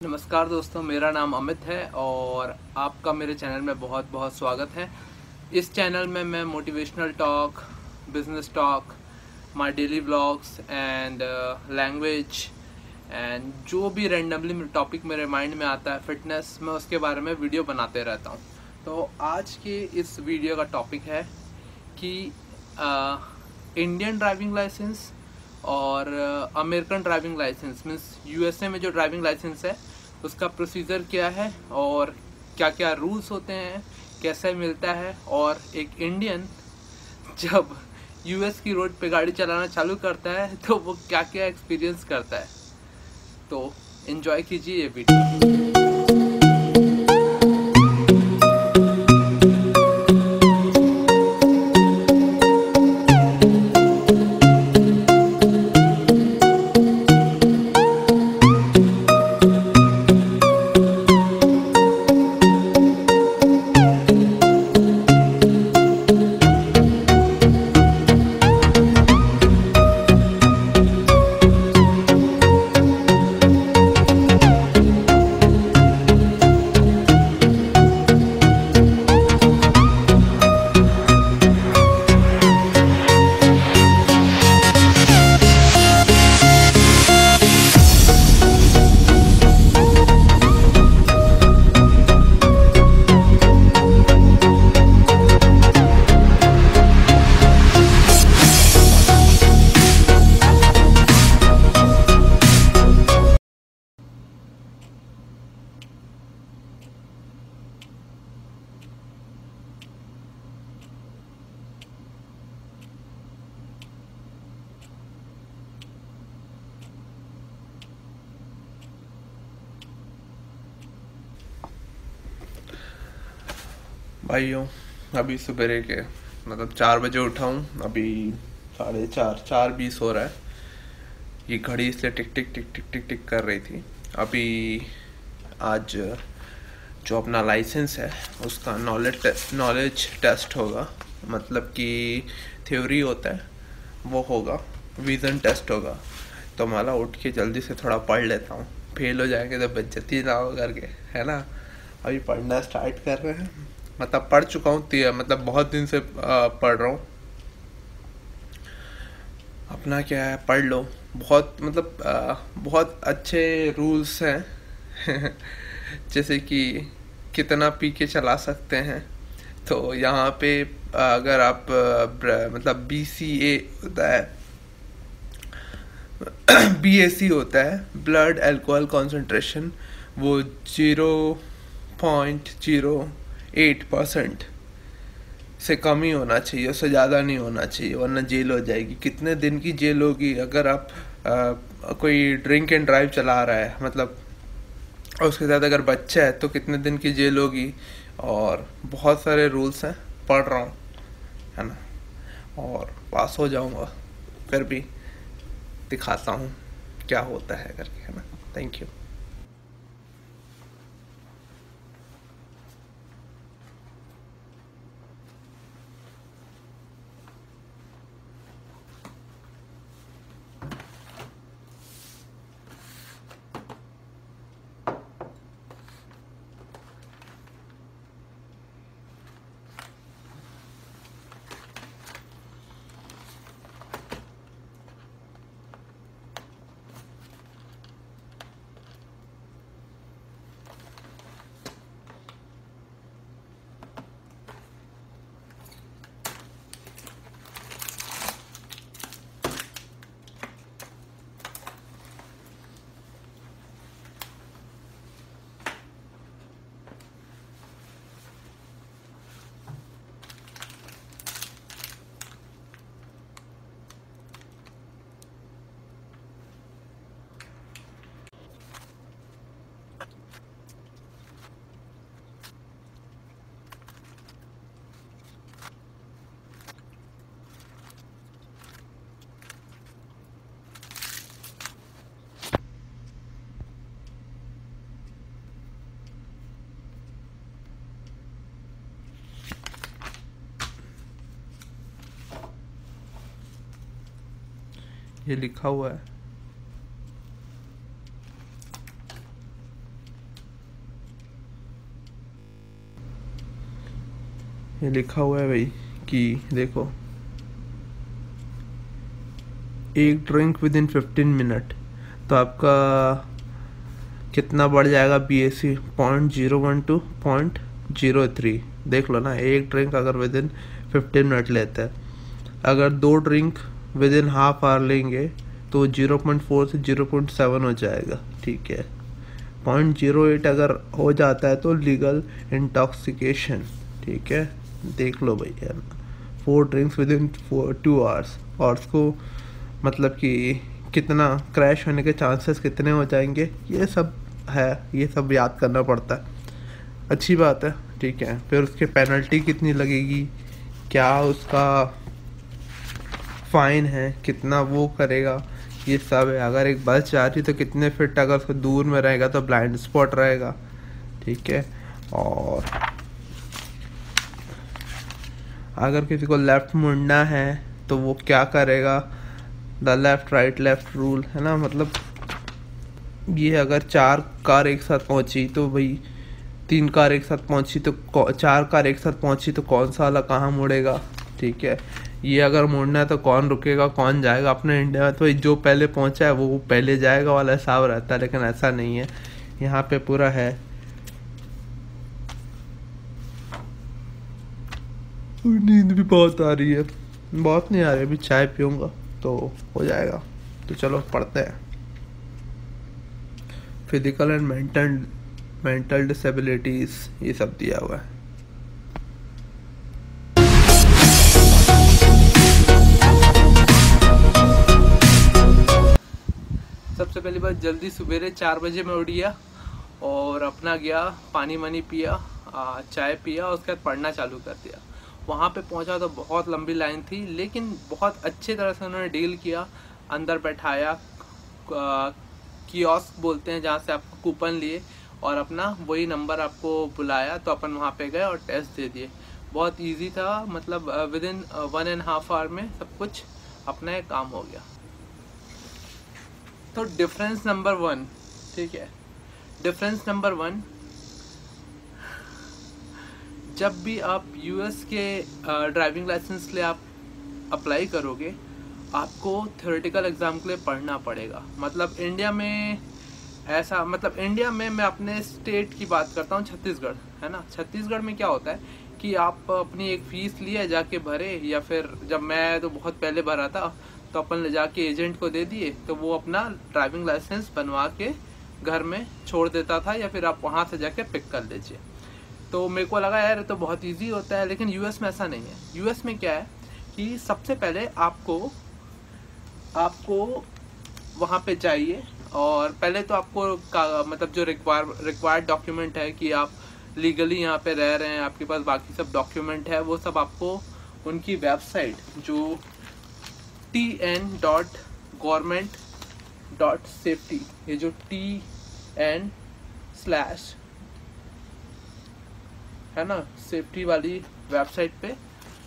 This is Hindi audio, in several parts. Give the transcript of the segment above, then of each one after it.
नमस्कार दोस्तों, मेरा नाम अमित है और आपका मेरे चैनल में बहुत बहुत स्वागत है। इस चैनल में मैं motivational talk, business talk, my daily vlogs and language and जो भी रैंडमली टॉपिक मेरे माइंड में आता है, फिटनेस, मैं उसके बारे में वीडियो बनाते रहता हूँ। तो आज की इस वीडियो का टॉपिक है कि इंडियन ड्राइविंग लाइसेंस और American driving licence means USA में जो ड्राइविंग लाइसेंस है उसका प्रोसीजर क्या है और क्या क्या रूल्स होते हैं, कैसे मिलता है, और एक इंडियन जब यूएस की रोड पे गाड़ी चलाना चालू करता है तो वो क्या क्या एक्सपीरियंस करता है। तो एंजॉय कीजिए ये वीडियो। भाइयों, अभी सवेरे के 4 बजे उठा हूँ। अभी 4:20 हो रहा है। ये घड़ी इसलिए टिक टिक टिक टिक टिक टिक कर रही थी। अभी आज जो अपना लाइसेंस है उसका नॉलेज टेस्ट होगा, मतलब कि थ्योरी होता है वो होगा, विज़न टेस्ट होगा। तो माला उठ के जल्दी से थोड़ा पढ़ लेता हूँ, फेल हो जाएंगे तो बेइज्जती ना हो करके, है ना। अभी पढ़ना स्टार्ट कर रहे हैं। पढ़ चुका हूँ, बहुत दिन से पढ़ रहा हूँ। अपना क्या है, पढ़ लो। बहुत अच्छे रूल्स हैं जैसे कि कितना पी के चला सकते हैं। तो यहाँ पे अगर आप BCA होता है BAC होता है, ब्लड अल्कोहल कॉन्सेंट्रेशन, वो 0.08% से कम ही होना चाहिए, उससे ज़्यादा नहीं होना चाहिए, वरना जेल हो जाएगी। कितने दिन की जेल होगी अगर आप कोई ड्रिंक एंड ड्राइव चला रहा है, उसके साथ अगर बच्चा है तो कितने दिन की जेल होगी। और बहुत सारे रूल्स हैं, पढ़ रहा हूँ, है ना, और पास हो जाऊँगा। फिर भी दिखाता हूँ क्या होता है करके, है ना। Thank you. ये लिखा हुआ है। ये लिखा हुआ है भाई कि देखो, एक ड्रिंक विद इन 15 मिनट, तो आपका कितना बढ़ जाएगा BAC 0.01 to 0.03। देख लो ना, एक ड्रिंक अगर विद इन 15 मिनट लेते हैं, अगर 2 drink with in half hour लेंगे तो 0.4 से 0.7 हो जाएगा। ठीक है, 0.08 अगर हो जाता है तो लीगल इंटॉक्सिकेशन। ठीक है, देख लो भैया, 4 ड्रिंक्स विद इन 2 आवर्स, और उसको मतलब कि कितना क्रैश होने के चांसेस कितने हो जाएंगे, ये सब है, ये सब याद करना पड़ता है। अच्छी बात है। ठीक है, फिर उसके पेनल्टी कितनी लगेगी, क्या उसका फाइन है, कितना वो करेगा, ये सब है। अगर एक बस जा रही तो कितने फीट अगर उसको दूर में रहेगा तो ब्लाइंड स्पॉट रहेगा। ठीक है, और अगर किसी को लेफ्ट मुड़ना है तो वो क्या करेगा, the left right left rule है ना। मतलब ये अगर 4 कार एक साथ पहुंची तो भाई 3 कार एक साथ पहुंची तो 4 कार एक साथ पहुंची तो कौन सा वाला कहाँ मुड़ेगा। ठीक है, ये अगर मुड़ना है तो कौन रुकेगा कौन जाएगा। अपने इंडिया में तो जो पहले पहुंचा है वो पहले जाएगा वाला हिसाब रहता है, लेकिन ऐसा नहीं है यहाँ पे, पूरा है। नींद भी बहुत आ रही है, बहुत नहीं आ रही, अभी चाय पीऊँगा तो हो जाएगा। तो चलो पढ़ते हैं। फिजिकल एंड मेंटल डिसेबिलिटीज, ये सब दिया हुआ है। सबसे पहली बात, जल्दी सवेरे 4 बजे मैं उठ गया और अपना गया, पानी वानी पिया, चाय पिया, उसके बाद पढ़ना चालू कर दिया। वहाँ पे पहुँचा तो बहुत लंबी लाइन थी, लेकिन बहुत अच्छे तरह से उन्होंने डील किया। अंदर बैठाया, कियोस्क बोलते हैं जहाँ से आपको कूपन लिए, और अपना वही नंबर आपको बुलाया, तो अपन वहाँ पे गए और टेस्ट दे दिए। बहुत इजी था, मतलब विद इन 1.5 आवर में सब कुछ अपना एक काम हो गया। तो डिफरेंस नंबर 1, ठीक है, डिफरेंस नंबर 1, जब भी आप यूएस के ड्राइविंग लाइसेंस के लिए आप अप्लाई करोगे, आपको थ्योरेटिकल एग्ज़ाम के लिए पढ़ना पड़ेगा। मतलब इंडिया में ऐसा, मतलब इंडिया में मैं अपने स्टेट की बात करता हूँ, छत्तीसगढ़ है ना। छत्तीसगढ़ में क्या होता है कि आप अपनी एक फ़ीस लिए जाके भरे, या फिर जब मैं तो बहुत पहले भरा था तो अपन ले जाके एजेंट को दे दिए, तो वो अपना ड्राइविंग लाइसेंस बनवा के घर में छोड़ देता था, या फिर आप वहाँ से जाके पिक कर लीजिए। तो मेरे को लगा यार तो बहुत इजी होता है, लेकिन यूएस में ऐसा नहीं है। यूएस में क्या है कि सबसे पहले आपको वहाँ पे जाइए, और पहले तो आपको मतलब जो रिक्वायर्ड डॉक्यूमेंट है कि आप लीगली यहाँ पे रह रहे हैं, आपके पास बाकी सब डॉक्यूमेंट है, वो सब आपको उनकी वेबसाइट जो tn.government.safety, ये जो TN/ है ना, सेफ्टी वाली वेबसाइट पे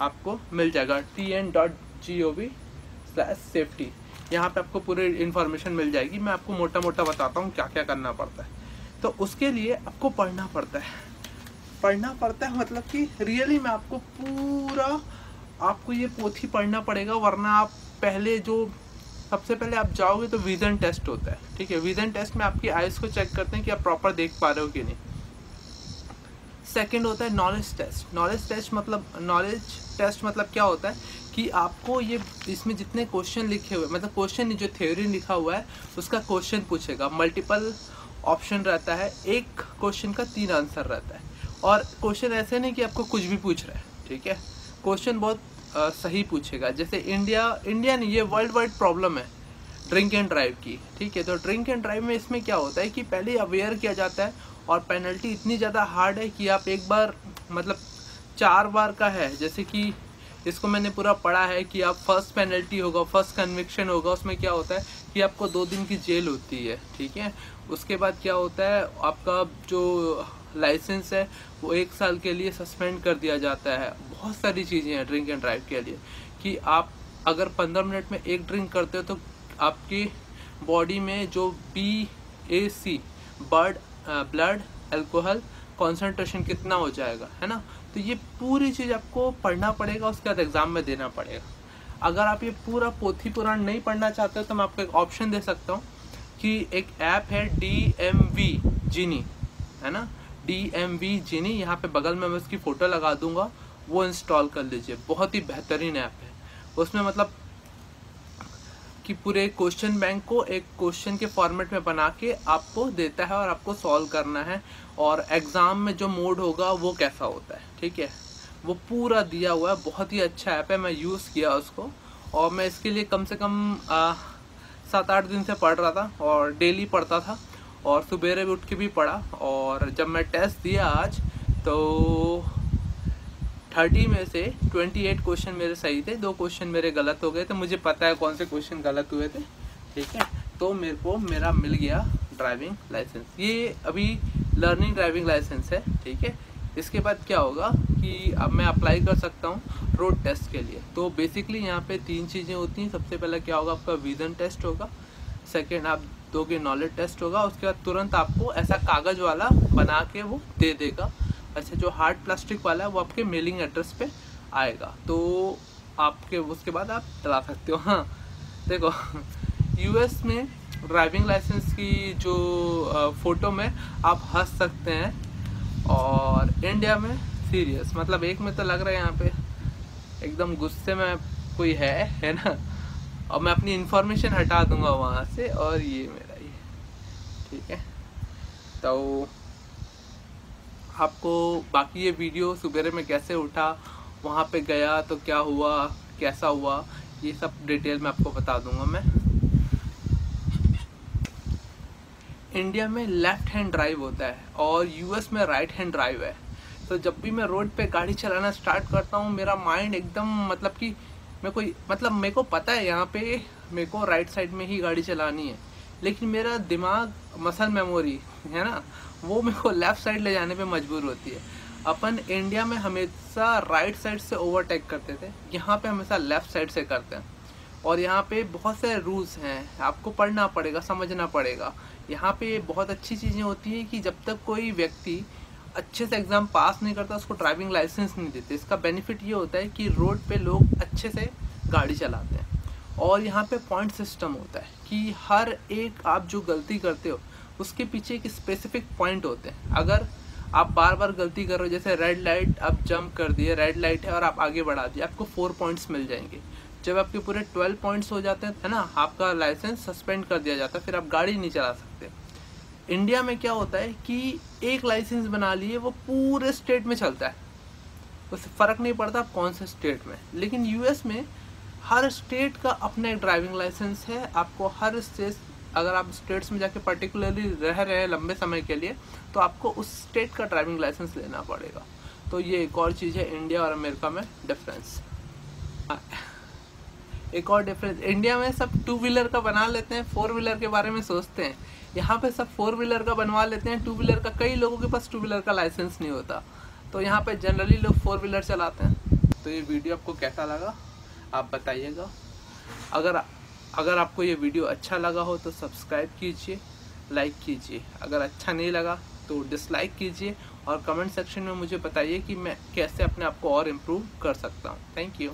आपको मिल जाएगा, tn.gov/safety। यहाँ पे आपको पूरी इन्फॉर्मेशन मिल जाएगी। मैं आपको मोटा मोटा बताता हूँ क्या क्या करना पड़ता है। तो उसके लिए आपको पढ़ना पड़ता है, मतलब कि रियली में आपको पूरा आपको ये पोथी पढ़ना पड़ेगा, वरना आप सबसे पहले आप जाओगे तो विजन टेस्ट होता है। ठीक है, विजन टेस्ट में आपकी आइज को चेक करते हैं कि आप प्रॉपर देख पा रहे हो कि नहीं। सेकंड होता है नॉलेज टेस्ट। नॉलेज टेस्ट मतलब क्या होता है कि आपको ये इसमें जितने क्वेश्चन लिखे हुए, मतलब क्वेश्चन जो थ्योरी लिखा हुआ है उसका क्वेश्चन पूछेगा। मल्टीपल ऑप्शन रहता है, एक क्वेश्चन का 3 आंसर रहता है, और क्वेश्चन ऐसे नहीं कि आपको कुछ भी पूछ रहा है। ठीक है, क्वेश्चन बहुत सही पूछेगा। जैसे इंडिया नहीं, ये वर्ल्ड वाइड प्रॉब्लम है ड्रिंक एंड ड्राइव की। ठीक है, तो ड्रिंक एंड ड्राइव में इसमें क्या होता है कि पहले अवेयर किया जाता है, और पेनल्टी इतनी ज़्यादा हार्ड है कि आप एक बार, मतलब 4 बार का है। जैसे कि इसको मैंने पूरा पढ़ा है कि आप फर्स्ट पेनल्टी होगा, फर्स्ट कन्विक्शन होगा, उसमें क्या होता है कि आपको 2 दिन की जेल होती है। ठीक है, उसके बाद क्या होता है, आपका जो लाइसेंस है वो 1 साल के लिए सस्पेंड कर दिया जाता है। बहुत सारी चीज़ें हैं ड्रिंक एंड ड्राइव के लिए, कि आप अगर 15 मिनट में 1 ड्रिंक करते हो तो आपकी बॉडी में जो BAC ब्लड अल्कोहल कॉन्सेंट्रेशन कितना हो जाएगा, है ना। तो ये पूरी चीज़ आपको पढ़ना पड़ेगा, उसके बाद एग्ज़ाम में देना पड़ेगा। अगर आप ये पूरा पोथी पुराण नहीं पढ़ना चाहते हो तो मैं आपको एक ऑप्शन दे सकता हूँ कि एक ऐप है DMV जीनी, है ना, DMV जीनी, यहाँ पे बगल में मैं उसकी फ़ोटो लगा दूंगा, वो इंस्टॉल कर लीजिए। बहुत ही बेहतरीन ऐप है। उसमें मतलब कि पूरे क्वेश्चन बैंक को एक क्वेश्चन के फॉर्मेट में बना के आपको देता है और आपको सॉल्व करना है, और एग्ज़ाम में जो मोड होगा वो कैसा होता है, ठीक है, वो पूरा दिया हुआ है। बहुत ही अच्छा ऐप है, मैं यूज़ किया उसको, और मैं इसके लिए कम से कम 7-8 दिन से पढ़ रहा था, और डेली पढ़ता था, और सुबेरे भी उठ के भी पढ़ा। और जब मैं टेस्ट दिया आज तो 30 में से 28 क्वेश्चन मेरे सही थे, 2 क्वेश्चन मेरे गलत हो गए थे। मुझे पता है कौन से क्वेश्चन गलत हुए थे, ठीक है। तो मेरे को मेरा मिल गया ड्राइविंग लाइसेंस। ये अभी लर्निंग ड्राइविंग लाइसेंस है, ठीक है। इसके बाद क्या होगा कि अब मैं अप्लाई कर सकता हूँ रोड टेस्ट के लिए। तो बेसिकली यहाँ पे 3 चीज़ें होती हैं। सबसे पहले क्या होगा, आपका विजन टेस्ट होगा, सेकेंड आप दोगे नॉलेज टेस्ट होगा, उसके बाद तुरंत आपको ऐसा कागज़ वाला बना के वो दे देगा। अच्छा, जो हार्ड प्लास्टिक वाला है वो आपके मेलिंग एड्रेस पे आएगा, तो आपके उसके बाद आप चला सकते हो। हाँ देखो, US में ड्राइविंग लाइसेंस की जो फ़ोटो में आप हंस सकते हैं, और इंडिया में सीरियस, मतलब एक में तो लग रहा है यहाँ पे एकदम गुस्से में कोई है ना, और मैं अपनी इन्फॉर्मेशन हटा दूंगा वहाँ से, और ये मेरा ये, ठीक है। तो आपको बाकी ये वीडियो सुबेरे में कैसे उठा, वहाँ पे गया तो क्या हुआ, कैसा हुआ, ये सब डिटेल में आपको बता दूंगा मैं। इंडिया में लेफ्ट हैंड ड्राइव होता है और US में राइट हैंड ड्राइव है। तो जब भी मैं रोड पे गाड़ी चलाना स्टार्ट करता हूँ, मेरा माइंड एकदम मतलब कि मेरे को पता है यहाँ पे मेरे को राइट साइड में ही गाड़ी चलानी है, लेकिन मेरा दिमाग, मसल मेमोरी है ना, वो मेरे को लेफ़्ट साइड ले जाने पे मजबूर होती है। अपन इंडिया में हमेशा राइट साइड से ओवरटेक करते थे, यहाँ पे हमेशा लेफ़्ट साइड से करते हैं। और यहाँ पे बहुत से रूल्स हैं, आपको पढ़ना पड़ेगा, समझना पड़ेगा। यहाँ पे बहुत अच्छी चीज़ें होती हैं कि जब तक कोई व्यक्ति अच्छे से एग्ज़ाम पास नहीं करता उसको ड्राइविंग लाइसेंस नहीं देते। इसका बेनिफिट ये होता है कि रोड पे लोग अच्छे से गाड़ी चलाते हैं, और यहाँ पे पॉइंट सिस्टम होता है कि हर एक आप जो गलती करते हो उसके पीछे एक स्पेसिफिक पॉइंट होते हैं। अगर आप बार बार गलती कर रहे हो, जैसे रेड लाइट आप जंप कर दिए, रेड लाइट है और आप आगे बढ़ा दिए, आपको 4 पॉइंट्स मिल जाएंगे। जब आपके पूरे 12 पॉइंट्स हो जाते हैं, है ना, आपका लाइसेंस सस्पेंड कर दिया जाता है, फिर आप गाड़ी नहीं चला सकते। इंडिया में क्या होता है कि एक लाइसेंस बना लिए, वो पूरे स्टेट में चलता है, उससे फ़र्क नहीं पड़ता आप कौन से स्टेट में। लेकिन US में हर स्टेट का अपना एक ड्राइविंग लाइसेंस है। आपको हर स्टेट, अगर आप स्टेट्स में जाके पर्टिकुलरली रह रहे हैं लंबे समय के लिए, तो आपको उस स्टेट का ड्राइविंग लाइसेंस लेना पड़ेगा। तो ये एक और चीज़ है इंडिया और अमेरिका में डिफरेंस। एक और डिफरेंस, इंडिया में सब 2 व्हीलर का बना लेते हैं, 4 व्हीलर के बारे में सोचते हैं। यहाँ पे सब 4 व्हीलर का बनवा लेते हैं, 2 व्हीलर का कई लोगों के पास 2 व्हीलर का लाइसेंस नहीं होता, तो यहाँ पे जनरली लोग 4 व्हीलर चलाते हैं। तो ये वीडियो आपको कैसा लगा आप बताइएगा। अगर आपको ये वीडियो अच्छा लगा हो तो सब्सक्राइब कीजिए, लाइक कीजिए। अगर अच्छा नहीं लगा तो डिसलाइक कीजिए, और कमेंट सेक्शन में मुझे बताइए कि मैं कैसे अपने आप को और इम्प्रूव कर सकता हूँ। Thank you.